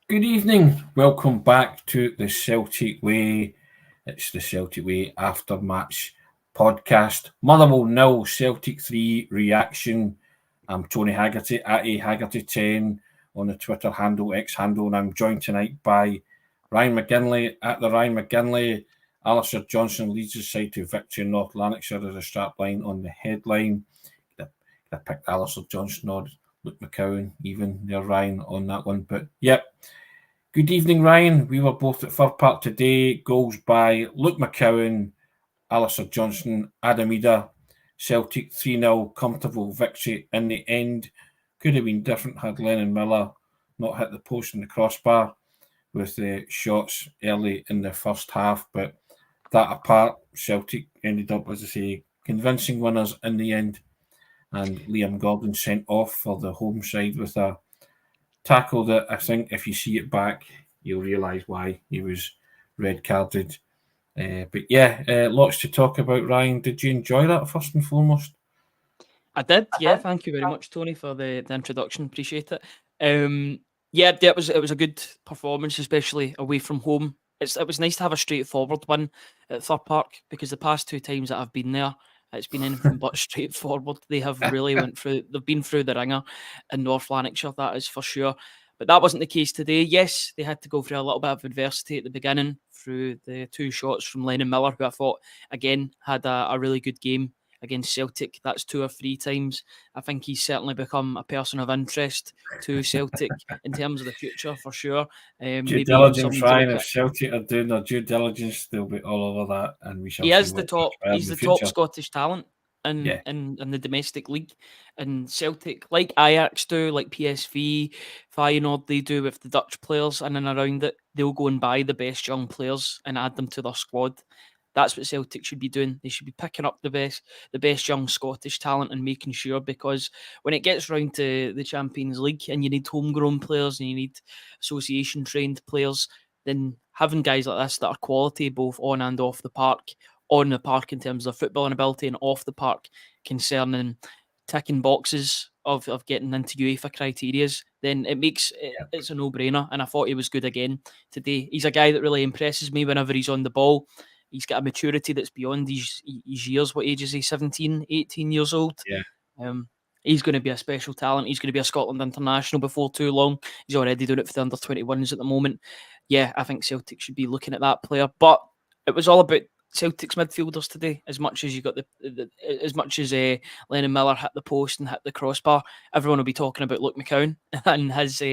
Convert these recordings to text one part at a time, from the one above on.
Good evening. Welcome back to the Celtic Way. It's the Celtic Way after match podcast. Motherwell 0, Celtic 3 reaction. I'm Tony Haggerty at Haggerty10 on the Twitter handle, X handle, and I'm joined tonight by Ryan McGinley at the Ryan McGinley. Alistair Johnston leads his side to victory in North Lanarkshire as a strapline on the headline. I picked Alistair Johnston or Luk McCowen, even there, Ryan, on that one. But yep. Good evening, Ryan. We were both at Fir Park today. Goals by Luk McCowen, Alistair Johnston, Adam Ida. Celtic 3-0, comfortable victory in the end. Could have been different had Lennon Miller not hit the post and the crossbar with the shots early in the first half. But that apart, Celtic ended up, as I say, convincing winners in the end. And Liam Gordon sent off for the home side with a tackle that I think if you see it back, you'll realise why he was red carded. But yeah, lots to talk about, Ryan. Did you enjoy that first and foremost? I did, yeah. Thank you very much, Tony, for the introduction. Appreciate it. Yeah, it was a good performance, especially away from home. It was nice to have a straightforward one at Thir Park because the past two times that I've been there, it's been anything but straightforward. They have really they've been through the ringer in North Lanarkshire, that is for sure. But that wasn't the case today. Yes, they had to go through a little bit of adversity at the beginning through the two shots from Lennon Miller, who I thought again had a really good game against Celtic. That's 2 or 3 times. I think he's certainly become a person of interest to Celtic in terms of the future for sure. Due Maybe even diligence, something to Ryan. look If at. Celtic are doing their due diligence, they'll be all over that, and we shall He see is the what top. transpires He's in the the top future. Scottish talent Yeah, in the domestic league. And Celtic, like Ajax do, like PSV, Feyenoord, they do with the Dutch players in and around it. They'll go and buy the best young players and add them to their squad. That's what Celtic should be doing. They should be picking up the best young Scottish talent and making sure, because when it gets round to the Champions League and you need homegrown players and you need association trained players, then having guys like this that are quality both on and off the park, on the park in terms of footballing ability and off the park concerning ticking boxes of getting into UEFA criterias, then it's a no-brainer. And I thought he was good again today. He's a guy that really impresses me whenever he's on the ball. He's got a maturity that's beyond his years. What age is he? 17, 18 years old. yeah. Um, he's going to be a special talent. He's going to be a Scotland international before too long. He's already doing it for the under-21s at the moment. Yeah, I think Celtic should be looking at that player. But it was all about Celtic's midfielders today. As much as you got as much as Lennon Miller hit the post and hit the crossbar, everyone will be talking about Luk McCowen and his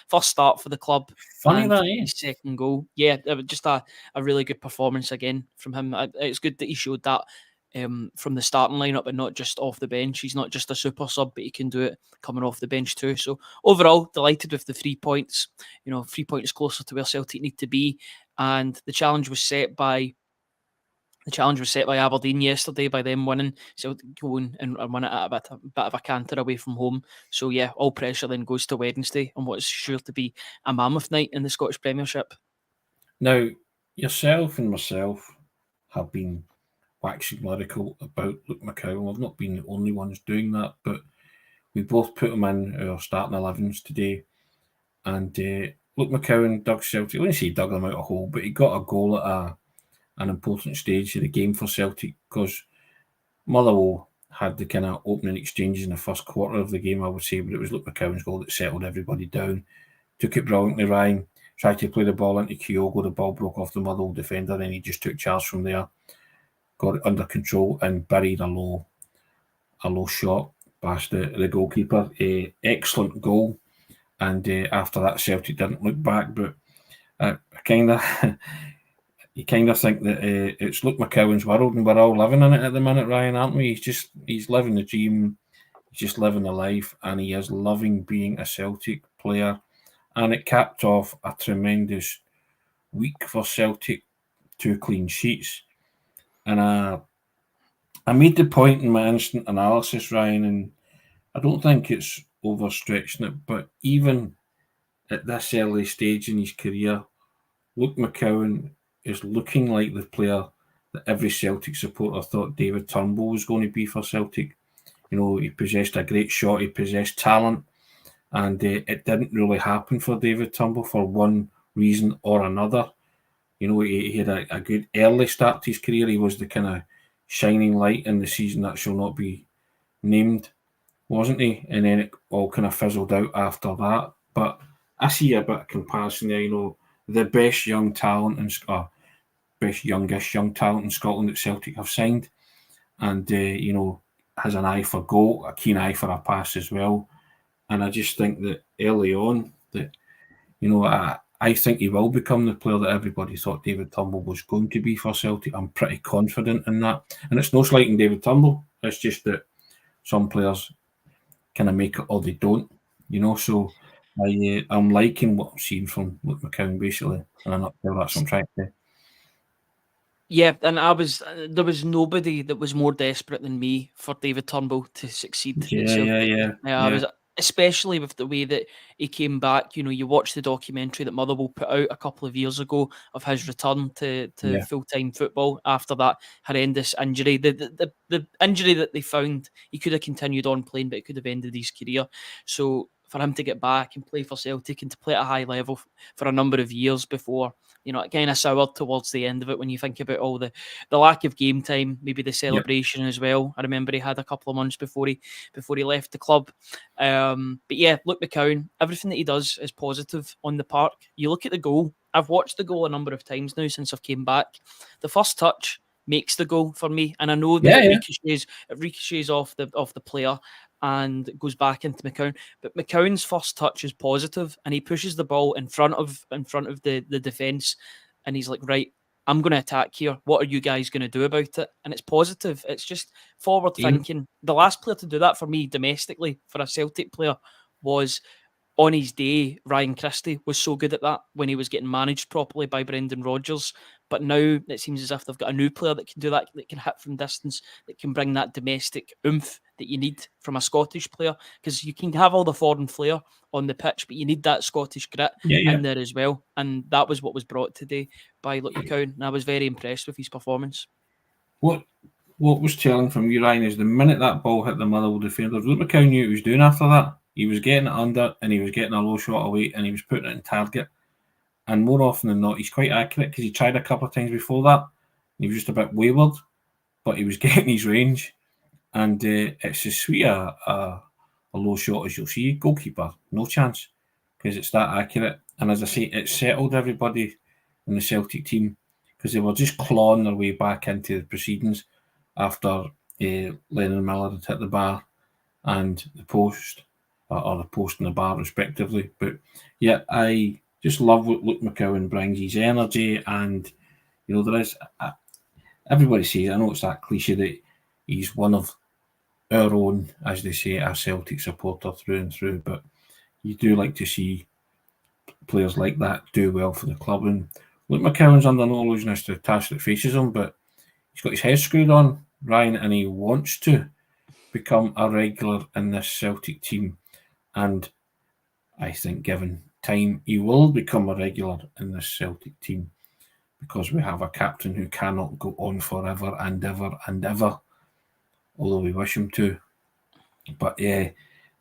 first start for the club Funny and that, his second goal. Yeah, it was just a really good performance again from him. It's good that he showed that from the starting lineup and not just off the bench. He's not just a super sub, but he can do it coming off the bench too. So overall, delighted with the 3 points. 3 points closer to where Celtic need to be, and the challenge was set by Aberdeen yesterday by them winning. Celtic going and win it at a bit of a canter away from home. So yeah, all pressure then goes to Wednesday on what's sure to be a mammoth night in the Scottish Premiership. Now, yourself and myself have been waxing lyrical about Luk McCowen. We've not been the only ones doing that, but we both put him in our starting 11s today. And Luk McCowen dug Celtic. I wouldn't say he dug them out a hole, but he got a goal at an important stage of the game for Celtic because Motherwell had the kind of opening exchanges in the first quarter of the game, I would say, but it was Luk McCowen's goal that settled everybody down. Took it brilliantly, Ryan. Tried to play the ball into Kyogo. The ball broke off the Motherwell defender, and he just took charge from there. Got it under control and buried a low shot past the goalkeeper. Excellent goal. And after that, Celtic didn't look back. But I kind of you kind of think that it's Luk McCowen's world, and we're all living in it at the minute, Ryan, aren't we? He's living the dream. He's just living the life, and he is loving being a Celtic player. And it capped off a tremendous week for Celtic. 2 clean sheets. And I made the point in my instant analysis, Ryan, and I don't think it's overstretching it, but even at this early stage in his career, Luk McCowen is looking like the player that every Celtic supporter thought David Turnbull was going to be for Celtic. He possessed a great shot, he possessed talent, and it didn't really happen for David Turnbull for one reason or another. He had a good early start to his career. He was the kind of shining light in the season that shall not be named, wasn't he? And then it all kind of fizzled out after that. But I see a bit of comparison there. The best young talent in best youngish young talent in Scotland that Celtic have signed, and has an eye for goal, a keen eye for a pass as well. And I just think that early on that I think he will become the player that everybody thought David Turnbull was going to be for Celtic. I'm pretty confident in that. And it's no slighting David Turnbull. It's just that some players kind of make it or they don't, So I'm liking what I'm seeing from Luk McCowen, basically. And I'm not sure that's what I'm trying to say. Yeah, and there was nobody that was more desperate than me for David Turnbull to succeed at Celtic. I was, especially with the way that he came back. You watch the documentary that Motherwell put out a couple of years ago of his return to full-time football after that horrendous injury. The injury that they found, he could have continued on playing, but it could have ended his career. So for him to get back and play for Celtic and to play at a high level for a number of years before, it kind of soured towards the end of it when you think about all the lack of game time, maybe the celebration as well. I remember he had a couple of months before he left the club. But yeah, Luk McCowen, everything that he does is positive on the park. You look at the goal. I've watched the goal a number of times now since I've came back. The first touch makes the goal for me, and I know that it ricochets off the player and goes back into McCowen. But McCowen's first touch is positive, and he pushes the ball in front of the defence, and he's like, right, I'm going to attack here. What are you guys going to do about it? And it's positive. It's just forward thinking. The last player to do that for me domestically, for a Celtic player, was on his day, Ryan Christie was so good at that when he was getting managed properly by Brendan Rodgers. But now it seems as if they've got a new player that can do that can hit from distance, that can bring that domestic oomph that you need from a Scottish player. Because you can have all the foreign flair on the pitch, but you need that Scottish grit in there as well. And that was what was brought today by Luk McCowen. And I was very impressed with his performance. What was telling from you, Ryan, is the minute that ball hit the Motherwell defenders, Luk McCowen knew what he was doing after that. He was getting it under and he was getting a low shot away and he was putting it in target. And more often than not, he's quite accurate because he tried a couple of times before that. He was just a bit wayward, but he was getting his range. And it's as sweet a low shot as you'll see. Goalkeeper, no chance, because it's that accurate. And as I say, it settled everybody in the Celtic team because they were just clawing their way back into the proceedings after Lennon Miller had hit the bar and the post, or the post and the bar respectively. But yeah, I just love what Luk McCowen brings, his energy, and there is everybody says, I know it's that cliche that he's one of our own, as they say, a Celtic supporter through and through, but you do like to see players like that do well for the club. And Luk McCowen's under no illusion as to the task that faces him, but he's got his head screwed on, Ryan, and he wants to become a regular in this Celtic team. And I think given time, he will become a regular in this Celtic team because we have a captain who cannot go on forever and ever and ever, although we wish him to. But yeah,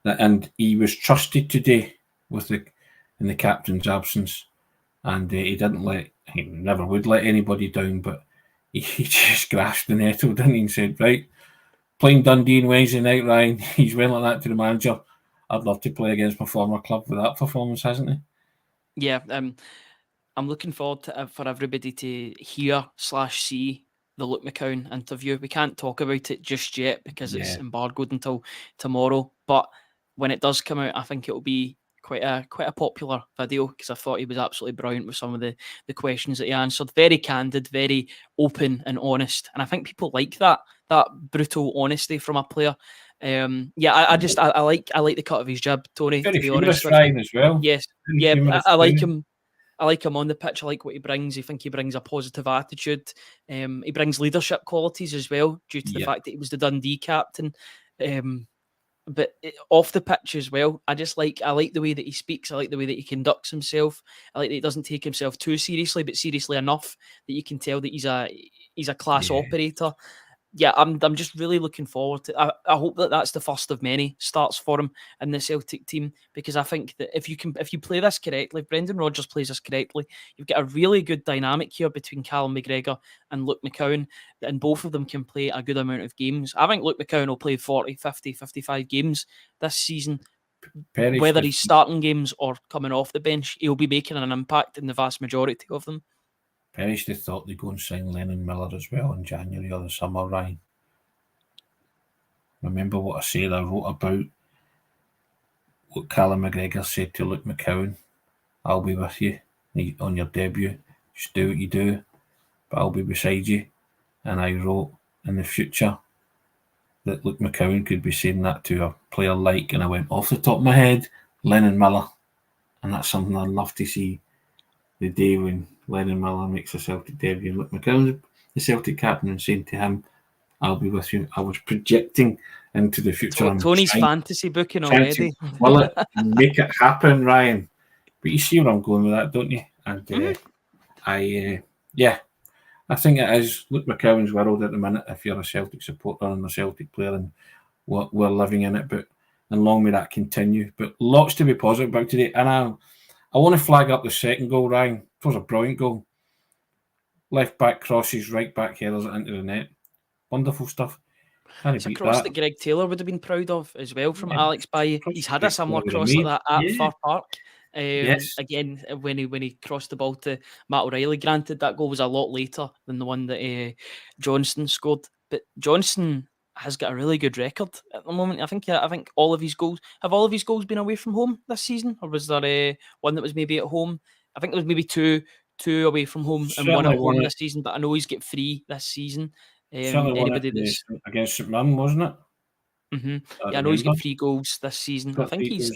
and he was trusted today in the captain's absence, and he never would let anybody down, but he just grasped the nettle, didn't he, and said, right, playing Dundee on Wednesday night, Ryan, he's went like that to the manager. I'd love to play against my former club with that performance, hasn't he? Yeah, I'm looking forward to for everybody to hear/see the Luk McCowen interview. We can't talk about it just yet because it's embargoed until tomorrow. But when it does come out, I think it will be quite a popular video because I thought he was absolutely brilliant with some of the questions that he answered. Very candid, very open and honest, and I think people like that brutal honesty from a player. I like the cut of his jib, Tony. Very to be honest, Ryan as well. Yes, I like him. I like him on the pitch. I like what he brings. I think he brings a positive attitude. He brings leadership qualities as well, due to the fact that he was the Dundee captain. But off the pitch as well, I like the way that he speaks. I like the way that he conducts himself. I like that he doesn't take himself too seriously, but seriously enough that you can tell that he's a class operator. yeah, I'm just really looking forward to. I hope that that's the first of many starts for him in the Celtic team, because I think that if you play this correctly, if Brendan Rodgers plays this correctly, you've got a really good dynamic here between Callum McGregor and Luk McCowen, and both of them can play a good amount of games. I think Luk McCowen will play 40, 50, 55 games this season. Whether he's starting games or coming off the bench, he'll be making an impact in the vast majority of them. Perish, they thought they'd go and sign Lennon Miller as well in January or the summer, Ryan. Remember what I said? I wrote about what Callum McGregor said to Luk McCowen. I'll be with you on your debut. Just do what you do, but I'll be beside you. And I wrote in the future that Luk McCowen could be saying that to a player like, and I went off the top of my head, Lennon Miller. And that's something I'd love to see the day when Lennon Miller makes a Celtic debut. Luk McCowen, the Celtic captain, and saying to him, I'll be with you. I was projecting into the future. Tony's fantasy booking already. Will it make it happen, Ryan? But you see where I'm going with that, don't you? And I think it is Luk McCowen's world at the minute if you're a Celtic supporter and a Celtic player, and we're living in it. But and long may that continue. But lots to be positive about today. And I want to flag up the second goal, Ryan. It was a brilliant goal. Left back crosses, right back headers it into the net. Wonderful stuff. It's a cross that Greg Taylor would have been proud of as well from Alex Bailly. He's had a similar cross like that at Fir Park. Again, when he crossed the ball to Matt O'Reilly. Granted, that goal was a lot later than the one that Johnston scored. But Johnston has got a really good record at the moment. I think all of his goals been away from home this season, or was there one that was maybe at home? I think there was maybe two away from home and one at home this season. But I know he's got 3 this season. Anybody that's against St Mirren, wasn't it? Mm-hmm. I know he's got 3 goals this season. I think he's.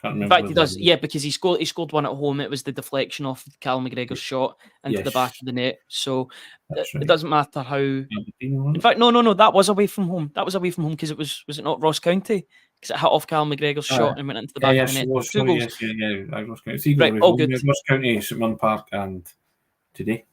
In fact, he does. Yeah, because he scored one at home. It was the deflection off Callum McGregor's shot into the back of the net. So it doesn't matter how. In fact, no. That was away from home. That was away from home because was it not Ross County? Because it hit off Callum McGregor's shot and went into the back of the net. 2 goals. Ross County. Right, all good. Ross County, St Mirren Park, and today.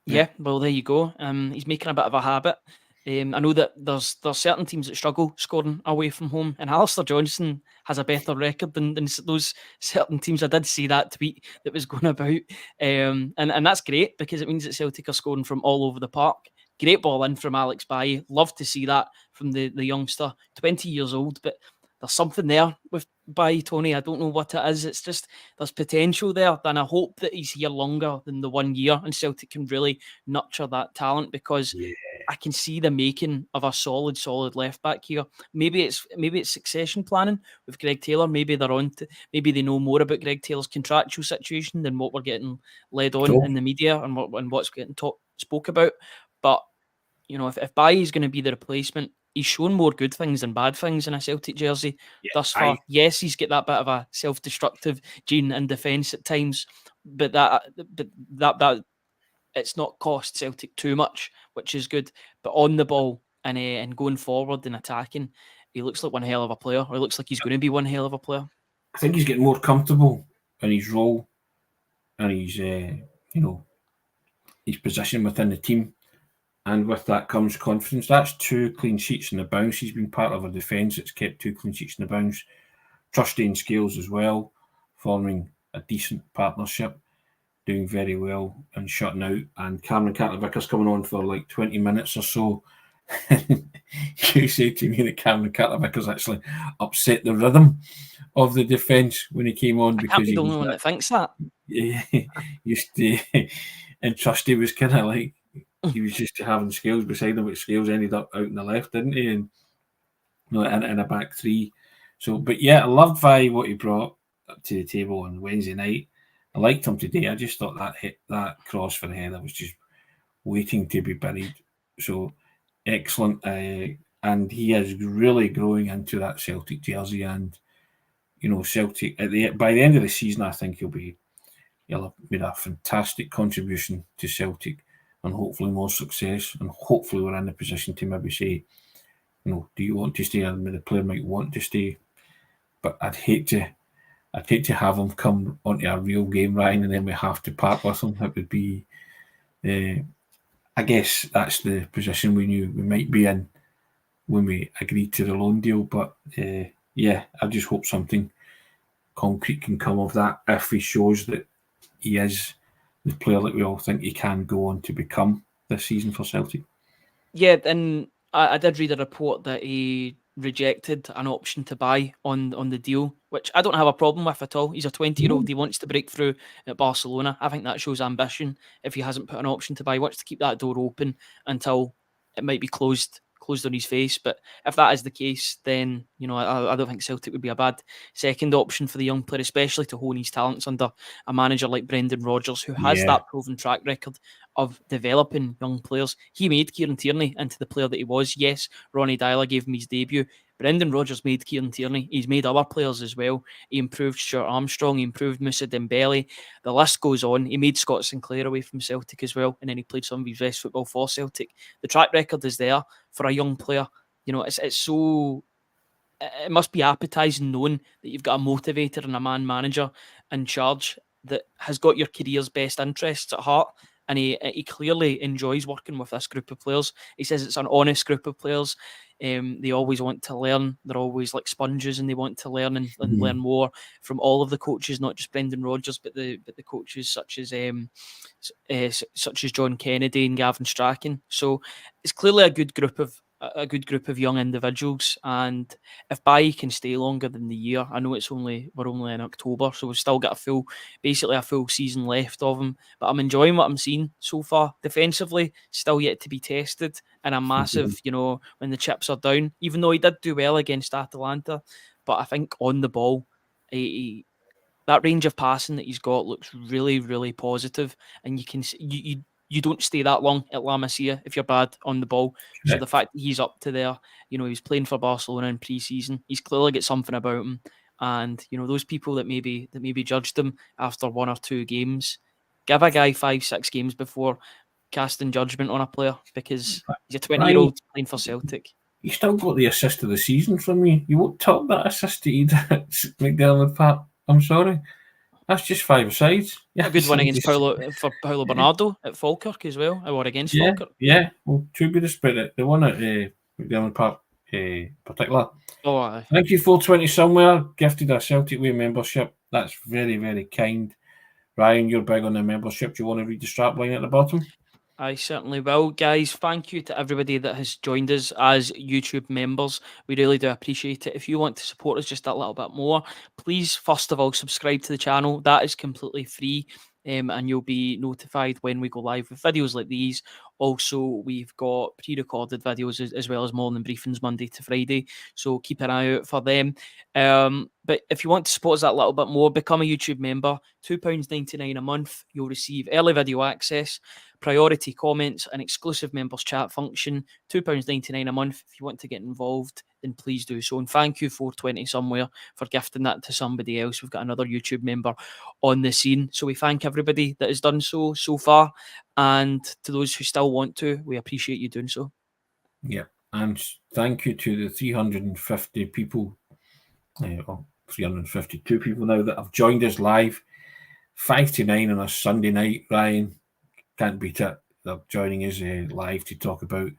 Yeah, well, there you go. He's making a bit of a habit. I know that there's certain teams that struggle scoring away from home, and Alistair Johnston has a better record than those certain teams. I did see that tweet that was going about, and that's great because it means that Celtic are scoring from all over the park. Great ball in from Alex Bailly. Love to see that from the youngster, 20 years old, but there's something there with Bailly, Tony. I don't know what it is. It's just there's potential there, and I hope that he's here longer than the 1 year, and Celtic can really nurture that talent because I can see the making of a solid left back here. Maybe it's succession planning with Greg Taylor. Maybe they're on to, maybe they know more about Greg Taylor's contractual situation than what we're getting led on in the media and what's getting spoke about. But you know, if Bailly is going to be the replacement, he's shown more good things than bad things in a Celtic jersey thus far. Yes, he's got that bit of a self-destructive gene in defence at times, but that it's not cost Celtic too much, which is good. But on the ball and going forward and attacking, he looks like one hell of a player. Or he looks like he's going to be one hell of a player. I think he's getting more comfortable in his role and his his position within the team. And with that comes confidence. That's 2 clean sheets in the bounce. He's been part of a defence that's kept 2 clean sheets in the bounce. Trusty in Scales as well, forming a decent partnership, doing very well and shutting out. And Cameron Carter-Vickers coming on for like 20 minutes or so. You say to me that Cameron Carter-Vickers actually upset the rhythm of the defence when he came on because he's the only one that thinks that. Yeah, used to, and Trusty was kind of like. He was used to having Scales beside him, but Scales ended up out on the left, didn't he? And in a back 3. So, but yeah, I loved what he brought up to the table on Wednesday night. I liked him today. I just thought that cross for the header was just waiting to be buried. So excellent, and he is really growing into that Celtic jersey. And you know, Celtic by the end of the season, I think he'll have made a fantastic contribution to Celtic. And hopefully more success, and hopefully we're in a position to maybe say, you know, do you want to stay? And the player might want to stay, but I'd hate to have him come onto a real game, Ryan, and then we have to part with him. It would be, I guess that's the position we knew we might be in when we agreed to the loan deal. But yeah, I just hope something concrete can come of that if he shows that he is the player that we all think he can go on to become this season for Celtic. Yeah, and I did read a report that he rejected an option to buy on the deal, which I don't have a problem with at all. He's a 20-year-old. He wants to break through at Barcelona. I think that shows ambition. If he hasn't put an option to buy, he wants to keep that door open until it might be closed on his face. But if that is the case, then I don't think Celtic would be a bad second option for the young player, especially to hone his talents under a manager like Brendan Rodgers, who has Yeah. that proven track record of developing young players. He made Kieran Tierney into the player that he was. Yes, Ronnie Dyler gave him his debut. Brendan Rodgers made Kieran Tierney. He's made other players as well. He improved Stuart Armstrong. He improved Moussa Dembele. The list goes on. He made Scott Sinclair away from Celtic as well, and then he played some of his best football for Celtic. The track record is there for a young player. It's so... It must be appetising knowing that you've got a motivator and a man manager in charge that has got your career's best interests at heart. And he clearly enjoys working with this group of players. He says it's an honest group of players. They always want to learn. They're always like sponges, and they want to learn and learn more from all of the coaches, not just Brendan Rodgers, but the coaches such as John Kennedy and Gavin Strachan. So it's clearly a good group of young individuals. And if Bailly can stay longer than the year, I know we're only in October, so we've still got basically a full season left of him. But I'm enjoying what I'm seeing so far. Defensively, still yet to be tested, and a massive, when the chips are down. Even though he did do well against Atalanta, but I think on the ball, that range of passing that he's got looks really, really positive, and you don't stay that long at La Masia if you're bad on the ball. Yeah. So the fact that he's up to there, he was playing for Barcelona in pre-season, he's clearly got something about him. And those people that maybe judged him after one or two games, give a guy 5-6 games before casting judgment on a player, because he's a 20-year-old playing for Celtic. You still got the assist of the season from me. You won't top that assist that he did at McDermott Park. I'm sorry. That's just 5 sides. A good one against Paulo Bernardo at Falkirk as well, or against Falkirk. Yeah, well, to be disputed, the one at McDermott Park particular. Oh, thank you, 420 somewhere. Gifted a Celtic Way membership. That's very, very kind. Ryan, you're big on the membership. Do you want to read the strapline at the bottom? I certainly will. Guys, thank you to everybody that has joined us as YouTube members. We really do appreciate it. If you want to support us just a little bit more, please, first of all, subscribe to the channel. That is completely free. And you'll be notified when we go live with videos like these. Also, we've got pre-recorded videos as well as morning briefings Monday to Friday, so keep an eye out for them. But if you want to support us that little bit more, become a YouTube member. £2.99 a month. You'll receive early video access, priority comments, and exclusive members chat function. £2.99 a month. If you want to get involved, then please do so. And thank you, 420 somewhere, for gifting that to somebody else. We've got another YouTube member on the scene, so we thank everybody that has done so far, and to those who still want to, we appreciate you doing so. Yeah, and thank you to the 350 people, or 352 people now that have joined us live, 5 to 9 on a Sunday night. Ryan, can't beat it. They're joining us live to talk about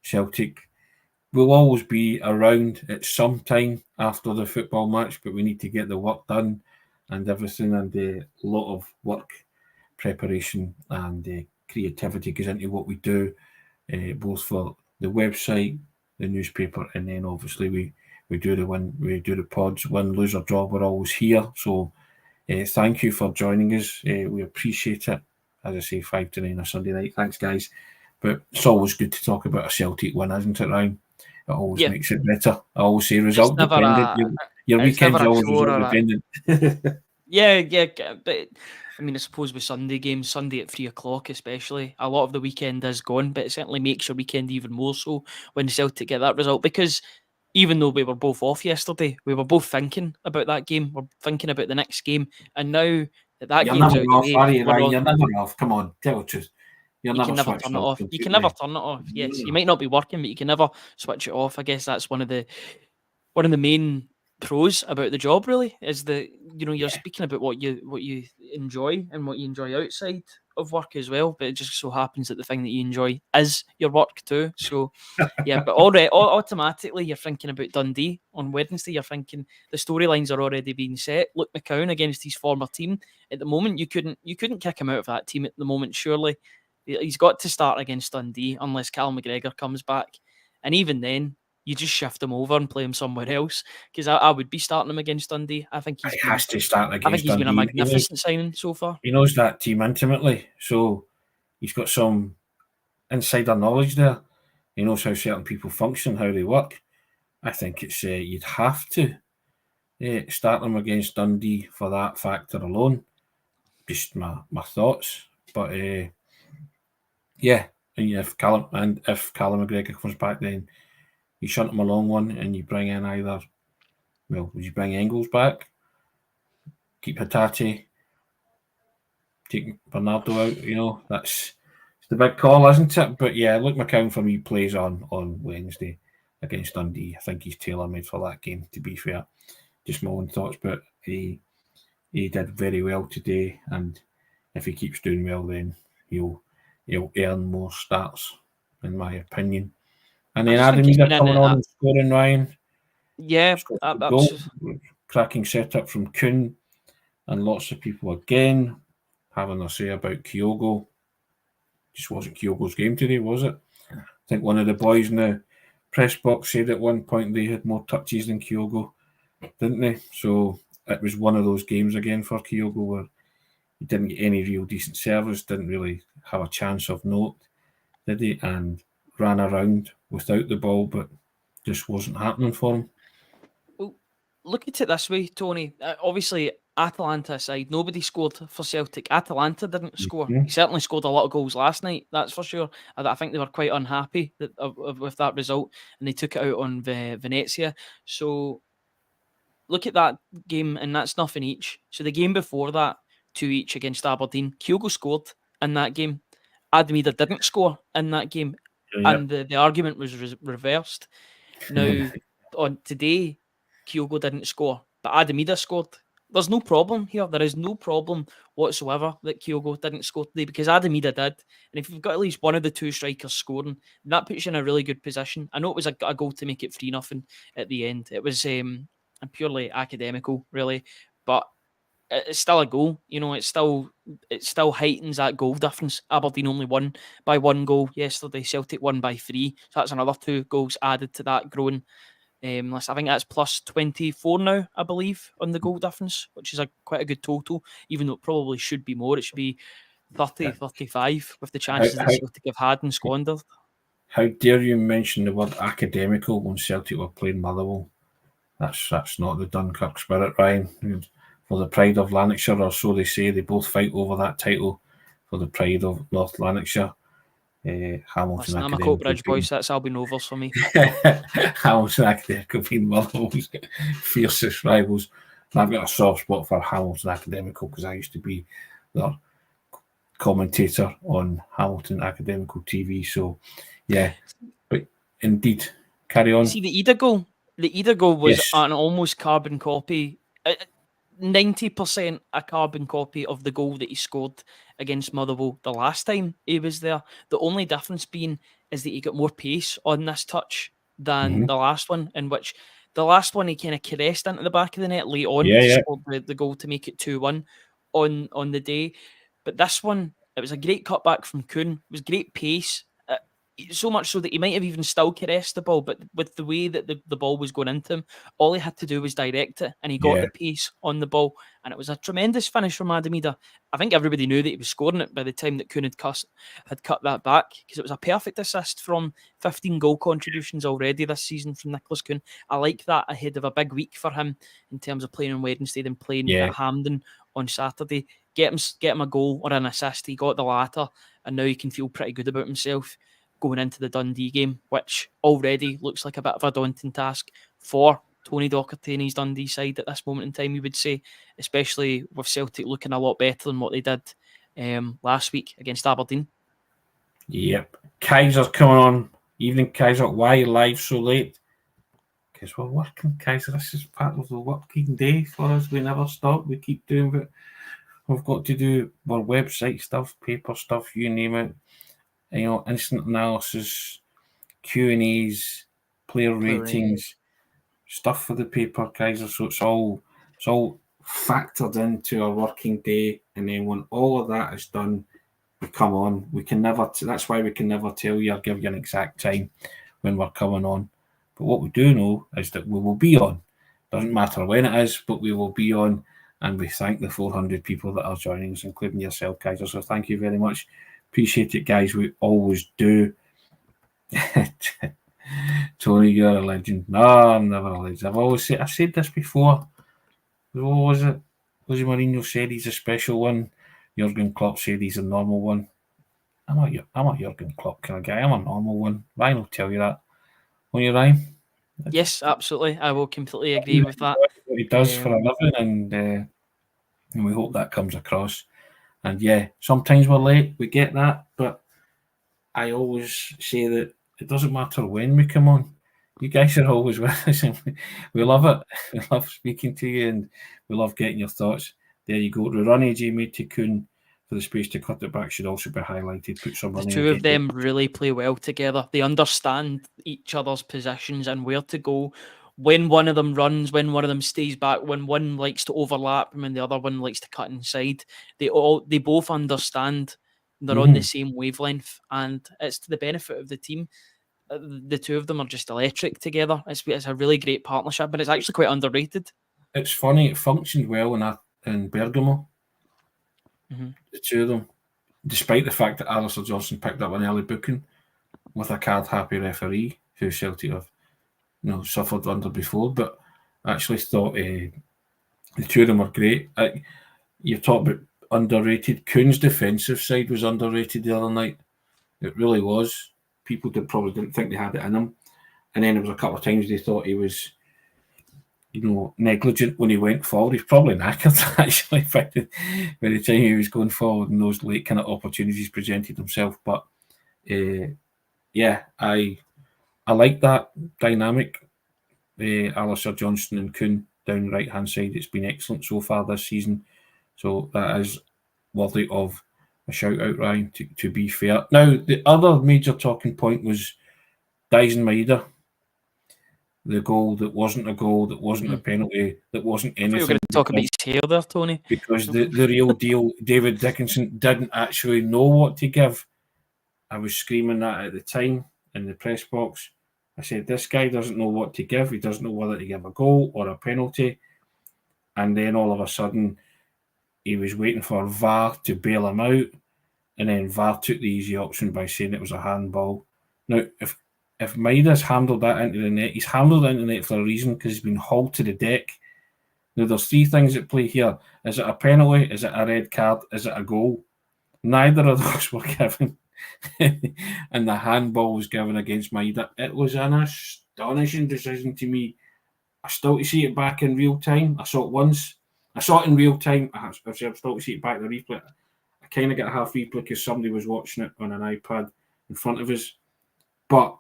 Celtic. We'll always be around at some time after the football match, but we need to get the work done and everything, and a lot of work, preparation and creativity goes into what we do, both for the website, the newspaper, and then obviously we do the pods, win, lose or draw. We're always here. So thank you for joining us. We appreciate it. As I say, 5 to 9 on a Sunday night. Thanks, guys. But it's always good to talk about a Celtic win, isn't it, Ryan? It always makes it better. I always say result dependent. Your weekend's always result dependent. Yeah, but I mean, I suppose with Sunday games, Sunday at 3 o'clock especially, a lot of the weekend is gone, but it certainly makes your weekend even more so when Celtic get that result, because even though we were both off yesterday, we were both thinking about that game. We're thinking about the next game, and now that You're game's never out off, the way, are you, Ryan? You're never off. Come on, tell the truth. You can never turn it off. You can never turn it off. Yes, you might not be working, but you can never switch it off. I guess that's one of the main pros about the job. Really, is the you're speaking about what you enjoy and what you enjoy outside of work as well. But it just so happens that the thing that you enjoy is your work too. So yeah, but already automatically you're thinking about Dundee on Wednesday. You're thinking the storylines are already being set. Luk McCowen against his former team. At the moment, you couldn't kick him out of that team at the moment. Surely, he's got to start against Dundee unless Cal McGregor comes back, and even then, you just shift him over and play him somewhere else. Because I would be starting him against Dundee. I think He has to start I think against he's been a Dundee. magnificent signing so far. He knows that team intimately, so he's got some insider knowledge there. He knows how certain people function, how they work. I think it's you'd have to start them against Dundee for that factor alone. Just my thoughts, but yeah. And if Callum McGregor comes back, then you shunt him a long one, and you bring in either. Well, would you bring Engels back? Keep Hatate, take Bernardo out. It's the big call, isn't it? But yeah, Luk McCowen for me plays on Wednesday against Dundee. I think he's tailor-made for that game, to be fair. Just my own thoughts, but he did very well today, and if he keeps doing well, then he'll earn more starts, in my opinion. And then Adam Eder coming on and scoring, Ryan. Yeah, goal. Cracking setup from Kuhn, and lots of people again having a say about Kyogo. Just wasn't Kyogo's game today, was it? I think one of the boys in the press box said at one point they had more touches than Kyogo, didn't they? So it was one of those games again for Kyogo where he didn't get any real decent service, didn't really have a chance of note, did he? And ran around without the ball, but just wasn't happening for him. Well, look at it this way, Tony. Obviously, Atalanta aside, nobody scored for Celtic. Atalanta didn't score. He certainly scored a lot of goals last night, that's for sure. I think they were quite unhappy with that result, and they took it out on Venezia. So look at that game, and that's nothing each. So the game before that, 2 each against Aberdeen. Kyogo scored in that game. Adam Eder didn't score in that game, and the argument was reversed. Now, on today, Kyogo didn't score, but Adam Eder scored. There's no problem here. There is no problem whatsoever that Kyogo didn't score today because Adam Eder did. And if you've got at least one of the two strikers scoring, that puts you in a really good position. I know it was a goal to make it 3-0 at the end. It was purely academical, really, but it's still a goal. It still heightens that goal difference. Aberdeen only won by 1 goal yesterday. Celtic won by 3. So that's another 2 goals added to that growing list. I think that's plus 24 now, I believe, on the goal difference, which is quite a good total, even though it probably should be more. It should be 30, 35 with the chances that Celtic have had and squandered. How dare you mention the word academical when Celtic were playing Motherwell? That's not the Dunkirk spirit, Ryan. For the pride of Lanarkshire, or so they say. They both fight over that title for the pride of North Lanarkshire. Hamilton Listen, I'm a Coatbridge boy, so that's Albion Rovers for me. Hamilton Academic have been Motherwell's fiercest rivals. And I've got a soft spot for Hamilton Academical because I used to be their commentator on Hamilton Academical TV. So, yeah, but indeed, carry on. See, the Eder goal was an almost carbon copy. 90% a carbon copy of the goal that he scored against Motherwell the last time he was there. The only difference being is that he got more pace on this touch than the last one, in which the last one he kind of caressed into the back of the net late on to score the goal to make it 2-1 on the day. But this one, it was a great cutback from Kuhn. It was great pace. So much so that he might have even still caressed the ball, but with the way that the ball was going into him, all he had to do was direct it, and he got the pace on the ball, and it was a tremendous finish from Adam Eder. I think everybody knew that he was scoring it by the time that Kuhn had cut that back, because it was a perfect assist from 15 goal contributions already this season from Nicholas Kuhn. I like that ahead of a big week for him in terms of playing on Wednesday and playing at Hampden on Saturday. Get him a goal or an assist. He got the latter, and now he can feel pretty good about himself going into the Dundee game, which already looks like a bit of a daunting task for Tony Docherty and his Dundee side at this moment in time, we would say, especially with Celtic looking a lot better than what they did last week against Aberdeen. Yep. Kaiser's coming on. Evening, Kaiser. Why live so late? because we're working, Kaiser. This is part of the working day for us. We never stop. We keep doing what we've got to do. Our website stuff, paper stuff, you name it. Instant analysis, Q&As, player ratings, stuff for the paper, Kaiser. So it's all factored into our working day. And then when all of that is done, we come on. We can never. That's why we can never tell you or give you an exact time when we're coming on. But what we do know is that we will be on. Doesn't matter when it is, but we will be on. And we thank the 400 people that are joining us, including yourself, Kaiser. So thank you very much. Appreciate it, guys. We always do. Tony, you're a legend. No, I'm never a legend. I've said this before. What was it? Jose Mourinho said he's a special one. Jurgen Klopp said he's a normal one. I'm a Jurgen Klopp kind of guy. I'm a normal one. Ryan will tell you that. Won't you, Ryan? Yes, absolutely. I will completely agree with that. What he does for a living, and we hope that comes across. And yeah, sometimes we're late. We get that, but I always say that it doesn't matter when we come on. You guys are always with us, and we love it. We love speaking to you, and we love getting your thoughts. There you go. Runny Jamie Tikkun for the space to cut it back should also be highlighted. Put some The running. two of them really play well together. They understand each other's positions and where to go. When one of them runs, when one of them stays back, when one likes to overlap and when the other one likes to cut inside, they both understand. They're on the same wavelength, and it's to the benefit of the team. The two of them are just electric together. It's a really great partnership, but it's actually quite underrated. It's funny. It functioned well in Bergamo. Mm-hmm. The two of them, despite the fact that Alistair Johnston picked up an early booking with a card-happy referee who Celtic have suffered under before, but I actually thought the two of them were great. You talk about underrated. Kuhn's defensive side was underrated the other night. It really was. People probably didn't think they had it in him. And then there was a couple of times they thought he was, negligent when he went forward. He's probably knackered, actually, by the time he was going forward and those late kind of opportunities presented himself. But, yeah, I like that dynamic. Alistair Johnston and Kuhn down the right-hand side. It's been excellent so far this season. So that is worthy of a shout-out, Ryan, to be fair. Now, the other major talking point was Dyson Maeda. The goal that wasn't a goal, that wasn't a penalty, that wasn't anything. You were going to talk about his hair there, Tony. Because the real deal, David Dickinson didn't actually know what to give. I was screaming that at the time in the press box. I said, this guy doesn't know what to give. He doesn't know whether to give a goal or a penalty. And then all of a sudden, he was waiting for VAR to bail him out. And then VAR took the easy option by saying it was a handball. Now, if Maeda's handled that into the net, he's handled it into the net for a reason, because he's been hauled to the deck. Now, there's three things at play here. Is it a penalty? Is it a red card? Is it a goal? Neither of those were given. And the handball was given against Maeda. It was an astonishing decision to me. I still to see it back in real time. I saw it once. I saw it in real time. I'm still to see it back in the replay. I kind of got a half replay because somebody was watching it on an iPad in front of us. But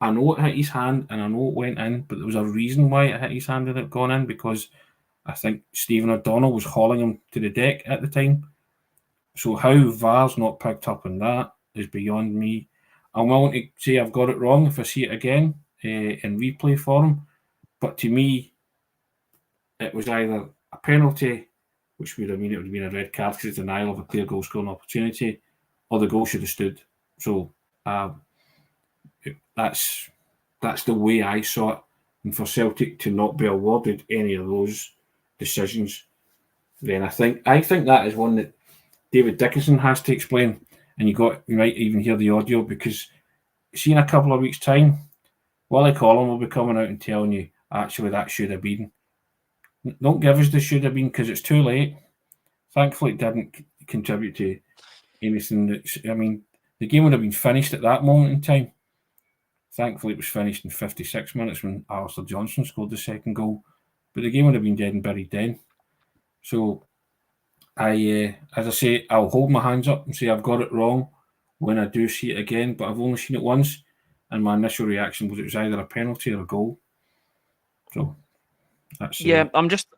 I know it hit his hand and I know it went in, but there was a reason why it hit his hand and it gone in, because I think Stephen O'Donnell was hauling him to the deck at the time. So how VAR's not picked up on that is beyond me. I'm willing to say I've got it wrong if I see it again in replay form. But to me, it was either a penalty, which would have mean it would have been a red card because it's denial of a clear goal scoring opportunity, or the goal should have stood. So that's the way I saw it. And for Celtic to not be awarded any of those decisions, then I think that is one that David Dickinson has to explain. And you might even hear the audio, because see, in a couple of weeks' time, Willie Collum will be coming out and telling you, actually, that should have been. Don't give us the should have been, because it's too late. Thankfully, it didn't contribute to anything. The game would have been finished at that moment in time. Thankfully, it was finished in 56 minutes when Alistair Johnston scored the second goal. But the game would have been dead and buried then. So, as I say, I'll hold my hands up and say I've got it wrong when I do see it again. But I've only seen it once, and my initial reaction was it was either a penalty or a goal. So that's Yeah, I'm just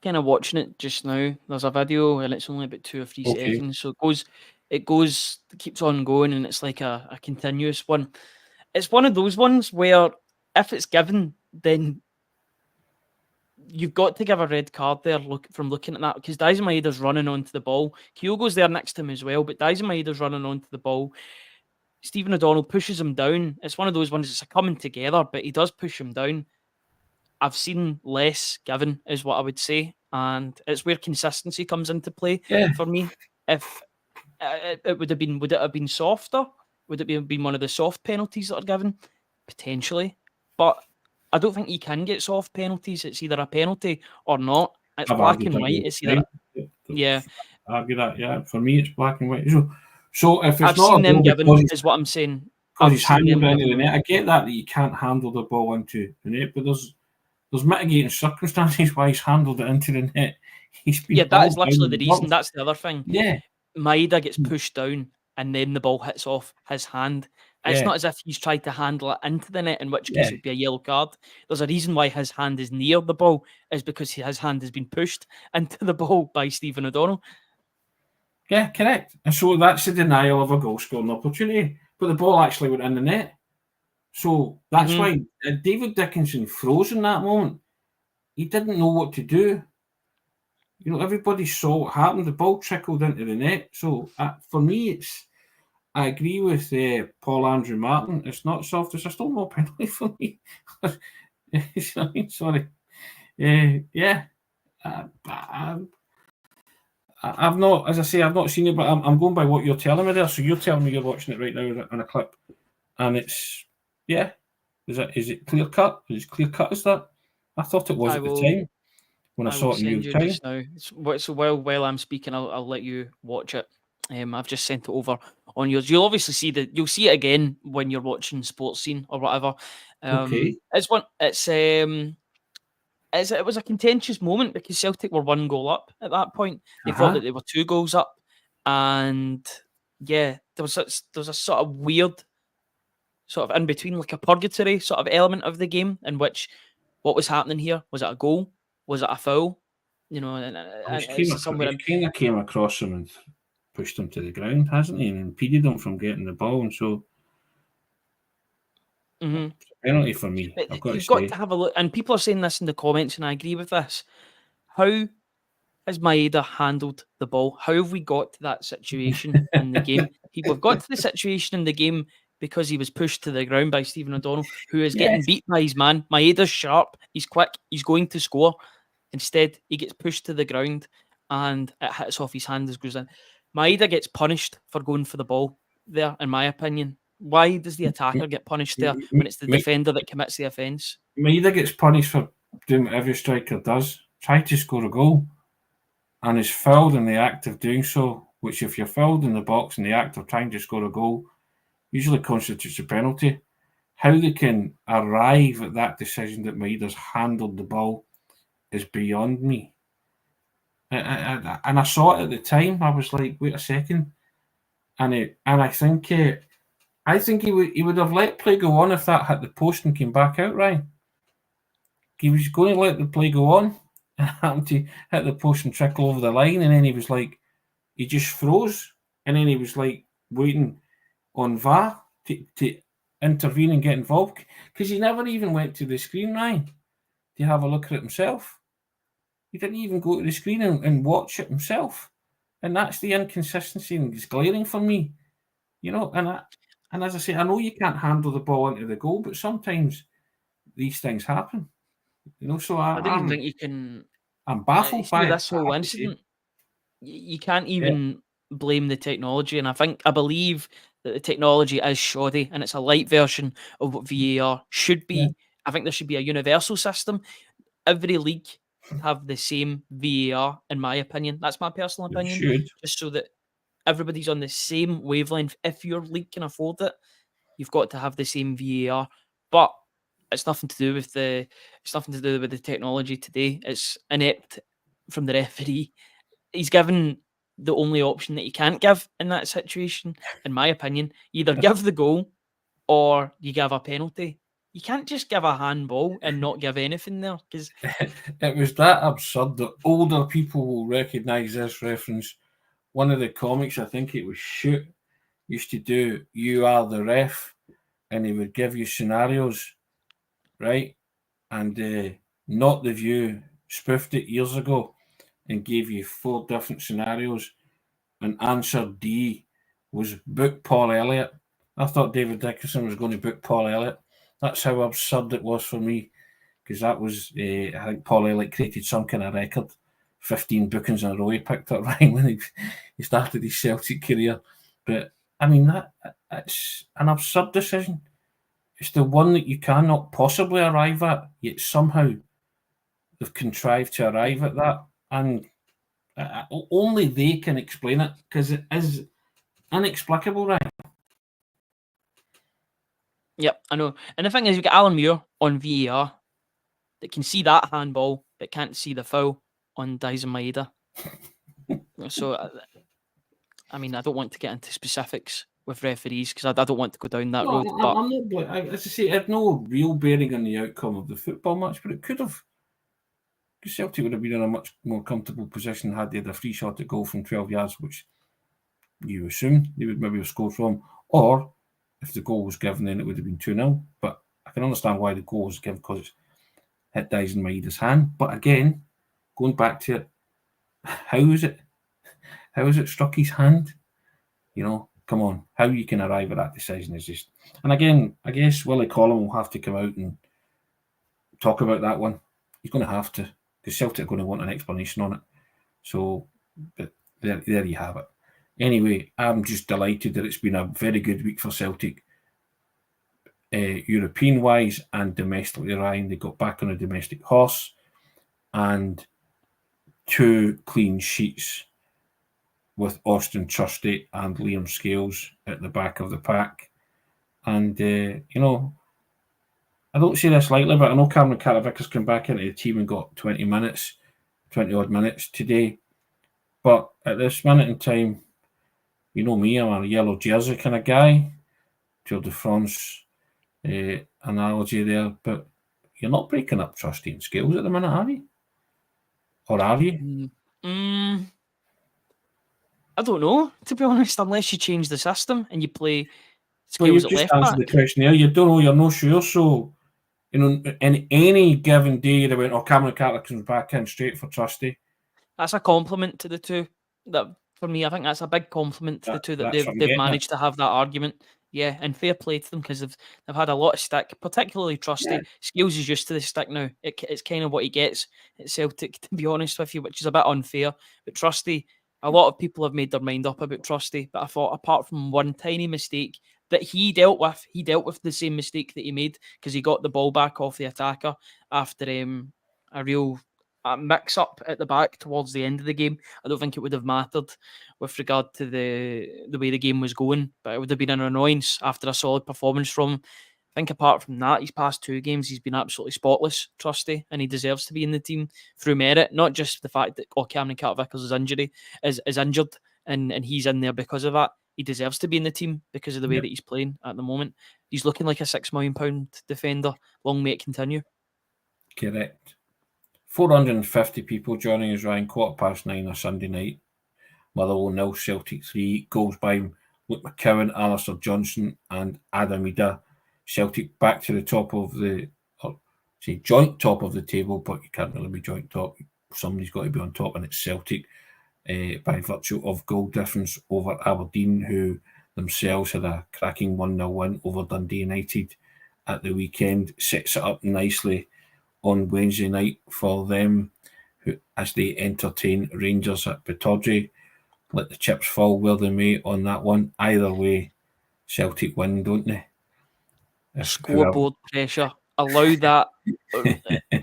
kind of watching it just now. There's a video and it's only about 2 or 3 okay. seconds, so it keeps on going, and it's like a continuous one. It's one of those ones where if it's given, then you've got to give a red card there. From looking at that, because Daisy Maeda's running onto the ball. Kyogo's there next to him as well, but Daisy Maeda's running onto the ball. Stephen O'Donnell pushes him down. It's one of those ones. It's a coming together, but he does push him down. I've seen less given, is what I would say, and it's where consistency comes into play Yeah, for me. If it would it have been softer? Would it been one of the soft penalties that are given? Potentially, but I don't think you can get soft penalties. It's either a penalty or not. It's I've black argued and that white. all It's the either, time. yeah. Argue that, yeah. For me, it's black and white. So if it's I've not seen a them goal given, is what I'm saying. because I've he's seen handled them it into the given. net, I get that you can't handle the ball into the net, but there's mitigating circumstances why he's handled it into the net. He's been Yeah, that is hauled down literally in the the reason. box. That's the other thing. Yeah, Maeda gets pushed down and then the ball hits off his hand. It's yeah, not as if he's tried to handle it into the net, in which case yeah, it would be a yellow card. There's a reason why his hand is near the ball, is because his hand has been pushed into the ball by Stephen O'Donnell. yeah, correct. And so that's the denial of a goal scoring opportunity. But the ball actually went in the net. So that's why David Dickinson froze in that moment. He didn't know what to do. Everybody saw what happened. The ball trickled into the net. So for me, I agree with Paul Andrew Martin. It's not soft. It's a still more penalty for me. Sorry. Yeah. I've not, as I say, I've not seen it, but I'm going by what you're telling me there. So you're telling me you're watching it right now on a clip, and it's Is it clear cut? Is it clear cut as that? I thought it was I at the will time when I I will saw it in send real you time. just now. So while I'm speaking, I'll let you watch it. I've just sent it over on yours. You'll obviously you'll see it again when you're watching Sports Scene or whatever. Okay. It was a contentious moment because Celtic were 1 goal up at that point. They thought that they were 2 goals up, and yeah, there was a sort of weird, sort of in between, like a purgatory sort of element of the game, in which what was happening here, was it a goal? Was it a foul? And it's somewhere He's kind of came across him and pushed him to the ground, hasn't he? And impeded him from getting the ball. And so, penalty for me, But I've got to you've got say. to have a look, and people are saying this in the comments, and I agree with this. How has Maeda handled the ball? How have we got to that situation in the game? We've got to the situation in the game because he was pushed to the ground by Stephen O'Donnell, who is getting beat by his man. Maeda's sharp, he's quick, he's going to score. Instead, he gets pushed to the ground and it hits off his hand as goes in. Maeda gets punished for going for the ball there, in my opinion. Why does the attacker get punished there when it's the defender that commits the offence? Maeda gets punished for doing what every striker does, try to score a goal, and is fouled in the act of doing so, which if you're fouled in the box in the act of trying to score a goal, usually constitutes a penalty. How they can arrive at that decision that Maeda's handled the ball is beyond me. And I saw it at the time. I was like, wait a second. And I think he would have let play go on if that hit the post and came back out, right? He was going to let the play go on and happened to hit the post and trickle over the line, and then he was like, he just froze, and then he was like waiting on VAR to intervene and get involved, because he never even went to the screen, Ryan, to have a look at it himself. He didn't even go to the screen and watch it himself. And that's the inconsistency, and it's glaring for me. And as I say, I know you can't handle the ball into the goal, but sometimes these things happen. So I don't even think you can. I'm baffled See, by with it, this I whole have to say. incident, you can't Yeah, even blame the technology. And I believe that the technology is shoddy and it's a light version of what VAR should yeah, be. I think there should be a universal system. Every league have the same VAR, in my opinion. That's my personal it opinion. should. Just so that everybody's on the same wavelength. If your league can afford it, you've got to have the same VAR. But it's nothing to do with the technology today. It's inept from the referee. He's given the only option that he can't give in that situation, in my opinion. You either give the goal or you give a penalty. You can't just give a handball and not give anything there, because It was that absurd that older people will recognise this reference. One of the comics, I think it was Shoot, used to do "You Are the Ref," and he would give you scenarios, right? And Not the View spoofed it years ago and gave you 4 different scenarios, and answer D was book Paul Elliott. I thought David Dickerson was going to book Paul Elliott. That's how absurd it was for me, because that was, I think Paul Elliott created some kind of record. 15 bookings in a row he picked up, right, when he started his Celtic career. But, I mean, it's an absurd decision. It's the one that you cannot possibly arrive at, yet somehow they've contrived to arrive at that. And only they can explain it, because it is inexplicable, right? Yep, I know. And the thing is, you've got Alan Muir on VAR that can see that handball, but can't see the foul on Dyson Maeda. So, I mean, I don't want to get into specifics with referees, because I don't want to go down that road. But I'm not, as I say, it had no real bearing on the outcome of the football match, but it could have. Because Celtic would have been in a much more comfortable position had they had a free shot at goal from 12 yards, which you assume they would maybe have scored from. Or if the goal was given, then it would have been 2-0. But I can understand why the goal was given, because it's hit Dyson Maeda's hand. But again, going back to it, how is it struck his hand? You know, come on. How you can arrive at that decision is just... And again, I guess Willie Collum will have to come out and talk about that one. He's going to have to, because Celtic are going to want an explanation on it. So, but there you have it. Anyway, I'm just delighted that it's been a very good week for Celtic, European-wise and domestically. Ryan, they got back on a domestic horse, and 2 clean sheets with Austin Trusty and Liam Scales at the back of the pack. And, you know, I don't say this lightly, but I know Cameron Carter-Vickers came back into the team and got 20 odd minutes today. But at this minute in time, you know me, I'm a yellow jersey kind of guy. Tour de France analogy there. But you're not breaking up Trusty and Scales at the minute, are you? Or are you? I don't know, to be honest, unless you change the system and you play Well, Scales you've at just left answered back. the question there. You don't know, you're not sure. So, you know, in any given day, they went, Cameron Carter comes back in straight for Trusty. That's a compliment to the two. That, for me, I think that's a big compliment to the two, that they've managed to have that argument. Yeah, and fair play to them, because they've had a lot of stick, particularly Trusty. Yeah. Scales is used to the stick now. It's kind of what he gets at Celtic, to be honest with you, which is a bit unfair. But Trusty, a lot of people have made their mind up about Trusty, but I thought, apart from one tiny mistake that he dealt with the same mistake that he made, because he got the ball back off the attacker after a real mix up at the back towards the end of the game. I don't think it would have mattered with regard to the way the game was going, but it would have been an annoyance after a solid performance from him. I think apart from that, his past 2 games, he's been absolutely spotless, Trusty, and he deserves to be in the team through merit, not just the fact that Cameron Carter-Vickers is injured and he's in there because of that. He deserves to be in the team because of the way that he's playing at the moment. He's looking like a £6 million defender. Long may it continue. Correct. 450 people joining us, Ryan, 9:15 on Sunday night. Motherwell 0, Celtic 3. Goals by Luk McCowen, Alistair Johnston and Adam Ida. Celtic back to the top of joint top of the table, but you can't really be joint top. Somebody's got to be on top, and it's Celtic by virtue of goal difference over Aberdeen, who themselves had a cracking 1-0 win over Dundee United at the weekend. Sets it up nicely on Wednesday night for them, who, as they entertain Rangers at Pittodrie. Let the chips fall where they may on that one. Either way, Celtic win, don't they? Scoreboard pressure. Allow that.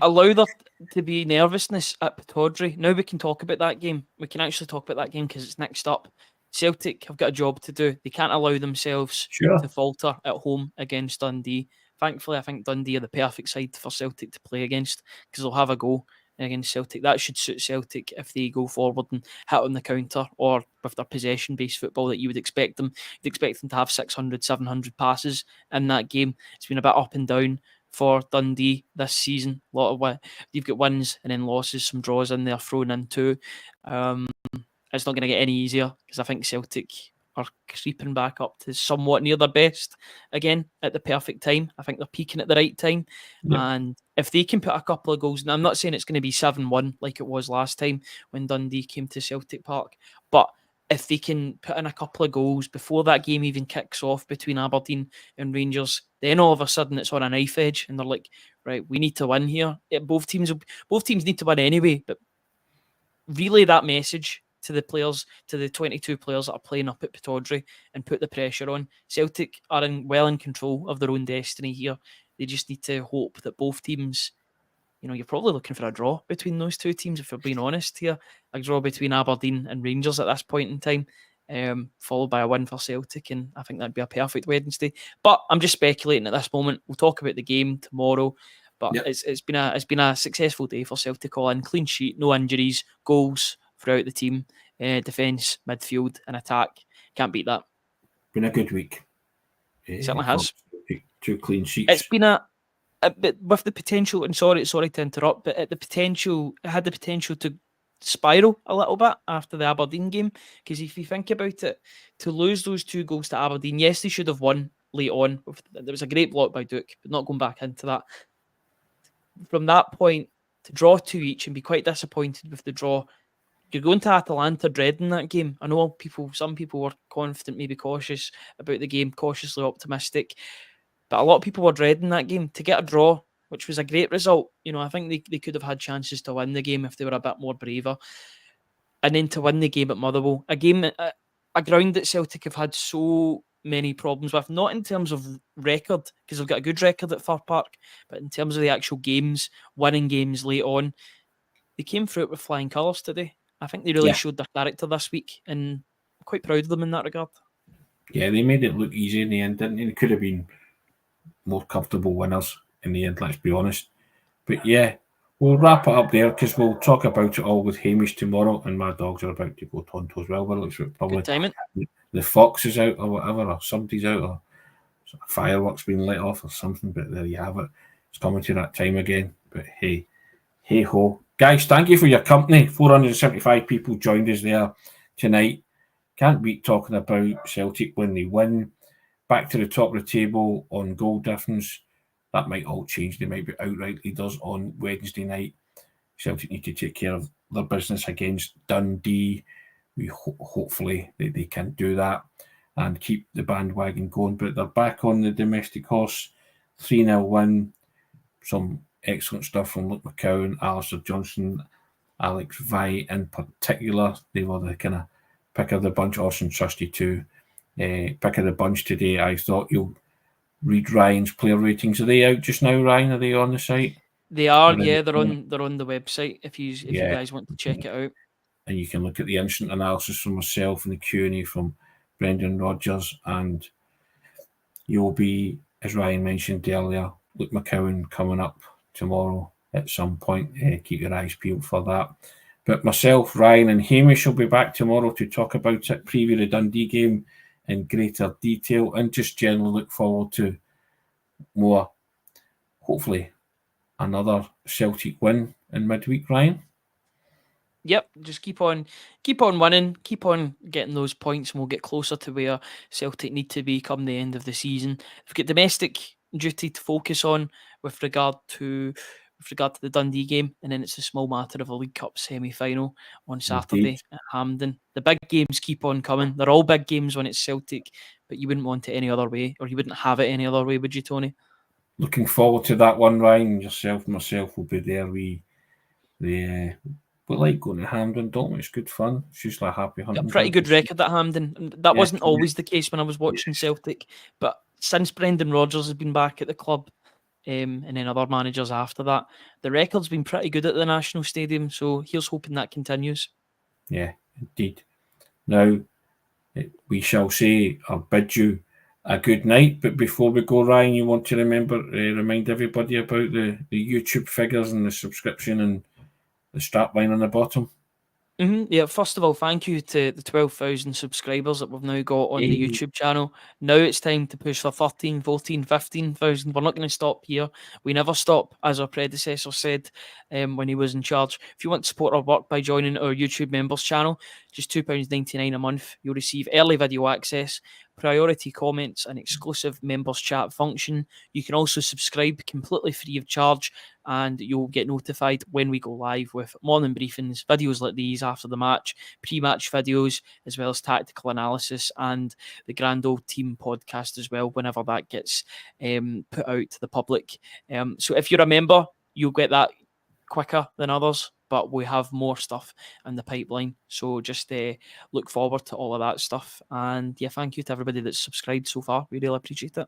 Allow there to be nervousness at Pittodrie. Now we can talk about that game. We can actually talk about that game because it's next up. Celtic have got a job to do. They can't allow themselves to falter at home against Dundee. Thankfully, I think Dundee are the perfect side for Celtic to play against, because they'll have a goal against Celtic. That should suit Celtic if they go forward and hit on the counter, or with their possession-based football that you would expect them. You'd expect them to have 600, 700 passes in that game. It's been a bit up and down for Dundee this season. A lot of you've got wins and then losses, some draws in there thrown in too. It's not going to get any easier because I think Celtic are creeping back up to somewhat near their best again at the perfect time. I think they're peaking at the right time. Yep. And if they can put a couple of goals, now I'm not saying it's going to be 7-1 like it was last time when Dundee came to Celtic Park, but if they can put in a couple of goals before that game even kicks off between Aberdeen and Rangers, then all of a sudden it's on a knife edge and they're like, right, we need to win here. Both teams need to win anyway, but relay that message to the players, to the 22 players that are playing up at Pittodrie, and put the pressure on. Celtic are well in control of their own destiny here. They just need to hope that both teams, you're probably looking for a draw between those two teams, if you're being honest here. A draw between Aberdeen and Rangers at this point in time, followed by a win for Celtic, and I think that'd be a perfect Wednesday. But I'm just speculating at this moment. We'll talk about the game tomorrow. But Yep. it's been a successful day for Celtic all in. Clean sheet, no injuries, goals throughout the team, defence, midfield, and attack. Can't beat that. Been a good week. Certainly has. 2 clean sheets. It's been a bit with the potential, and sorry to interrupt, but it had the potential to spiral a little bit after the Aberdeen game. Because if you think about it, to lose those 2 goals to Aberdeen, yes, they should have won late on. There was a great block by Duke, but not going back into that. From that point, to draw 2 each and be quite disappointed with the draw, you're going to Atalanta dreading that game. I know some people were confident, maybe cautious about the game, cautiously optimistic, but a lot of people were dreading that game. To get a draw, which was a great result, I think they could have had chances to win the game if they were a bit more braver. And then to win the game at Motherwell, a ground that Celtic have had so many problems with, not in terms of record, because they've got a good record at Fir Park, but in terms of the actual games, winning games late on. They came through it with flying colours today. I think they really showed their character this week, and I'm quite proud of them in that regard. Yeah, they made it look easy in the end, didn't they? They could have been more comfortable winners in the end, let's be honest. But yeah, we'll wrap it up there because we'll talk about it all with Hamish tomorrow, and my dogs are about to go tonto as well. Well, it's probably good timing. The fox is out or whatever, or somebody's out, or fireworks being lit off or something. But there you have it. It's coming to that time again. But hey ho. Guys, thank you for your company. 475 people joined us there tonight. Can't beat talking about Celtic when they win. Back to the top of the table on goal difference. That might all change. They might be outright leaders on Wednesday night. Celtic need to take care of their business against Dundee. We hopefully they can do that and keep the bandwagon going. But they're back on the domestic horse. 3-0 win. Some excellent stuff from Luk McCowen, Alistair Johnston, Alex Vai in particular. They were the kind of pick of the bunch. Austin Trusty too. Pick of the bunch today. I thought you'll read Ryan's player ratings. Are they out just now, Ryan? Are they on the site? They are, yeah. They're on the website if you guys want to check it out. And you can look at the instant analysis from myself and the Q&A from Brendan Rodgers, and you'll be, as Ryan mentioned earlier, Luk McCowen coming up tomorrow at some point. Keep your eyes peeled for that. But myself, Ryan and Hamish will be back tomorrow to talk about it, preview the Dundee game in greater detail, and just generally look forward to more, hopefully, another Celtic win in midweek, Ryan. Yep, just keep on winning, keep on getting those points, and we'll get closer to where Celtic need to be come the end of the season. We've got domestic duty to focus on with regard to the Dundee game, and then it's a small matter of a League Cup semi-final on Saturday Indeed. at Hampden. The big games keep on coming. They're all big games when it's Celtic, but you wouldn't want it any other way, or you wouldn't have it any other way, would you, Tony? Looking forward to that one, Ryan. Yourself and myself will be there. We like going to Hampden, don't we? It's good fun. It's usually a happy hunting. Got a pretty good record at Hampden. And that wasn't always the case when I was watching Celtic, but since Brendan Rodgers has been back at the club, and then other managers after that, the record's been pretty good at the National Stadium, so here's hoping that continues. Yeah, indeed. Now, we shall say or bid you a good night, but before we go, Ryan, you want to remind everybody about the YouTube figures and the subscription and the strapline on the bottom? Yeah, first of all, thank you to the 12,000 subscribers that we've now got on the Hey, YouTube channel. Now it's time to push for 13, 14, 15,000. We're not going to stop here. We never stop, as our predecessor said when he was in charge. If you want to support our work by joining our YouTube members channel, just £2.99 a month, you'll receive early video access, priority comments, and exclusive members chat function. You can also subscribe completely free of charge, and you'll get notified when we go live with morning briefings, videos like these after the match, pre-match videos, as well as tactical analysis, and the Grand Old Team podcast as well, whenever that gets put out to the public. So if you're a member, you'll get that quicker than others, but we have more stuff in the pipeline. So just look forward to all of that stuff. And yeah, thank you to everybody that's subscribed so far. We really appreciate it.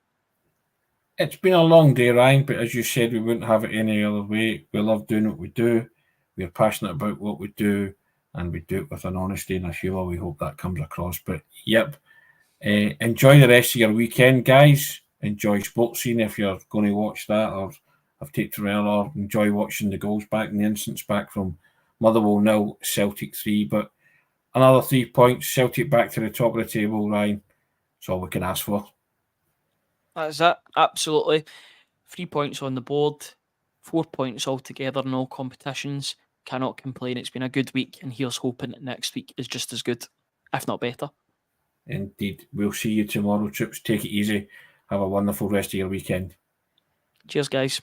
it's been a long day, Ryan, but as you said, we wouldn't have it any other way. We love doing what we do. We're passionate about what we do, and we do it with an honesty and a humour. We hope that comes across. But yep, enjoy the rest of your weekend, guys. Enjoy sports scene if you're going to watch that, or have taped around, or enjoy watching the goals back and the instance back from Motherwell 0, Celtic 3. But another 3 points, Celtic back to the top of the table, Ryan. That's all we can ask for. That's it. Absolutely. 3 points on the board, 4 points altogether in all competitions. Cannot complain. It's been a good week, and here's hoping that next week is just as good, if not better. Indeed. We'll see you tomorrow, troops. Take it easy. Have a wonderful rest of your weekend. Cheers, guys.